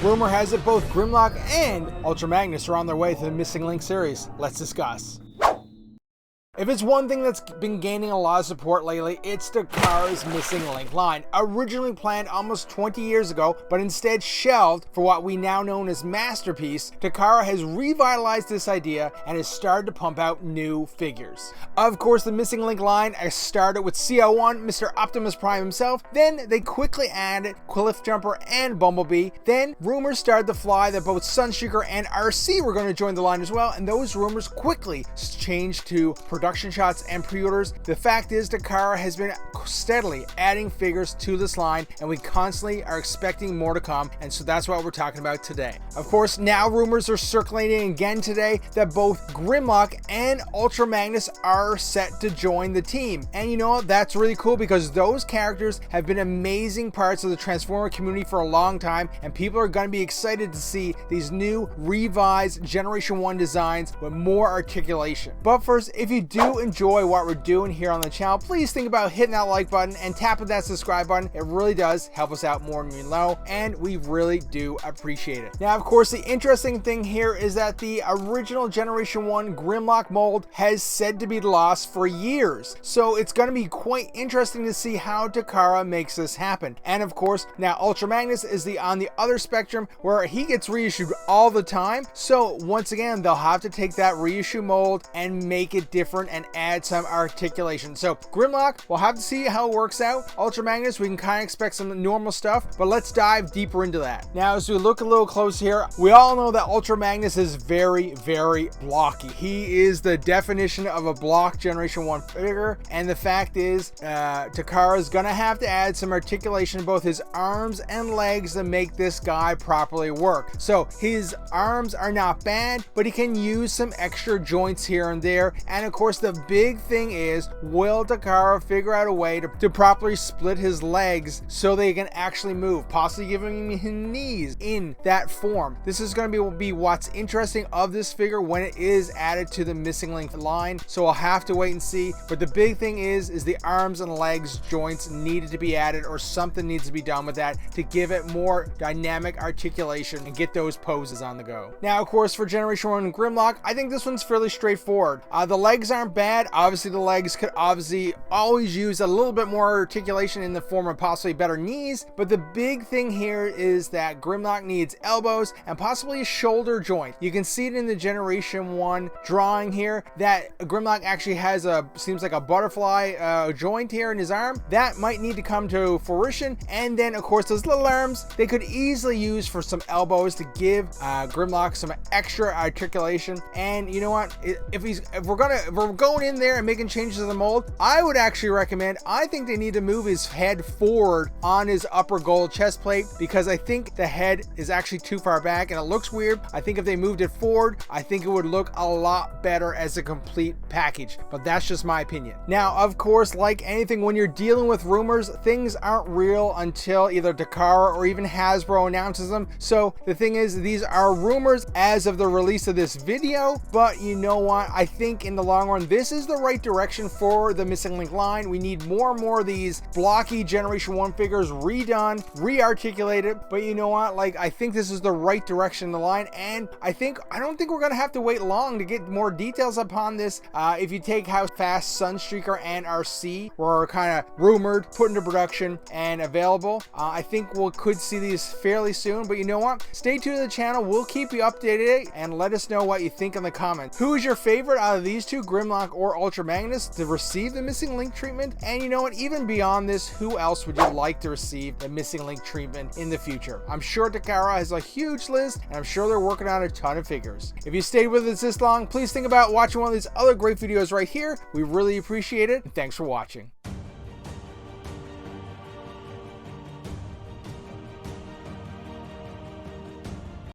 Rumor has it both Grimlock and Ultra Magnus are on their way to the Missing Link series. Let's discuss. If it's one thing that's been gaining a lot of support lately, it's Takara's Missing Link line. Originally planned almost 20 years ago, but instead shelved for what we now know as Masterpiece, Takara has revitalized this idea and has started to pump out new figures. Of course, the Missing Link line started with CO1, Mr. Optimus Prime himself, then they quickly added Cliffjumper and Bumblebee, then rumors started to fly that both Sunstreaker and RC were going to join the line as well, and those rumors quickly changed to production shots and pre-orders. The fact is, Takara has been steadily adding figures to this line, and we constantly are expecting more to come, and so that's what we're talking about today. Of course, now rumors are circulating again today that both Grimlock and Ultra Magnus are set to join the team, and you know what, that's really cool because those characters have been amazing parts of the Transformer community for a long time, and people are going to be excited to see these new revised Generation 1 designs with more articulation. But first, if you do enjoy what we're doing here on the channel, please think about hitting that like button and tapping that subscribe button. It really does help us out more than you know, and we really do appreciate it. Now, of course, the interesting thing here is that the original Generation 1 Grimlock mold has said to be lost for years, so it's going to be quite interesting to see how Takara makes this happen. And of course, now Ultra Magnus is on the other spectrum where he gets reissued all the time, so once again they'll have to take that reissue mold and make it different and add some articulation. So Grimlock, we'll have to see how it works out. Ultra Magnus, we can kind of expect some normal stuff, but let's dive deeper into that. Now, as we look a little close here, we all know that Ultra Magnus is very, very blocky. He is the definition of a block Generation 1 figure, and the fact is, Takara is gonna have to add some articulation in both his arms and legs to make this guy properly work. So his arms are not bad, but he can use some extra joints here and there, and of course the big thing is, will Takara figure out a way to properly split his legs so they can actually move, possibly giving him his knees in that form? This is going to be what's interesting of this figure when it is added to the Missing Link line, so I'll have to wait and see. But the big thing is the arms and legs joints needed to be added, or something needs to be done with that to give it more dynamic articulation and get those poses on the go. Now, of course, for Generation 1 Grimlock, I think this one's fairly straightforward. The legs aren't bad. Obviously, the legs could obviously always use a little bit more articulation in the form of possibly better knees, but the big thing here is that Grimlock needs elbows and possibly a shoulder joint. You can see it in the Generation 1 drawing here that Grimlock actually has seems like a butterfly joint here in his arm. That might need to come to fruition, and then of course those little arms, they could easily use for some elbows to give Grimlock some extra articulation. And you know what, if we're going in there and making changes to the mold, I would actually recommend, I think they need to move his head forward on his upper gold chest plate, because I think the head is actually too far back and it looks weird. I think if they moved it forward, I think it would look a lot better as a complete package, but that's just my opinion. Now, of course, like anything, when you're dealing with rumors, things aren't real until either Takara or even Hasbro announces them. So the thing is, these are rumors as of the release of this video, but you know what, I think in the long run, this is the right direction for the Missing Link line. We need more and more of these blocky Generation 1 figures redone, re-articulated, but you know what, like, I think this is the right direction in the line, and I don't think we're gonna have to wait long to get more details upon this. If you take how fast Sunstreaker and RC were kind of rumored, put into production, and available, I think we could see these fairly soon. But you know what, stay tuned to the channel, we'll keep you updated, and let us know what you think in the comments. Who is your favorite out of these two, Grimlock or Ultra Magnus, to receive the Missing Link treatment? And you know what, even beyond this, who else would you like to receive the Missing Link treatment in the future? I'm sure Takara has a huge list, and I'm sure they're working on a ton of figures. If you stayed with us this long, please think about watching one of these other great videos right here. We really appreciate it, and thanks for watching.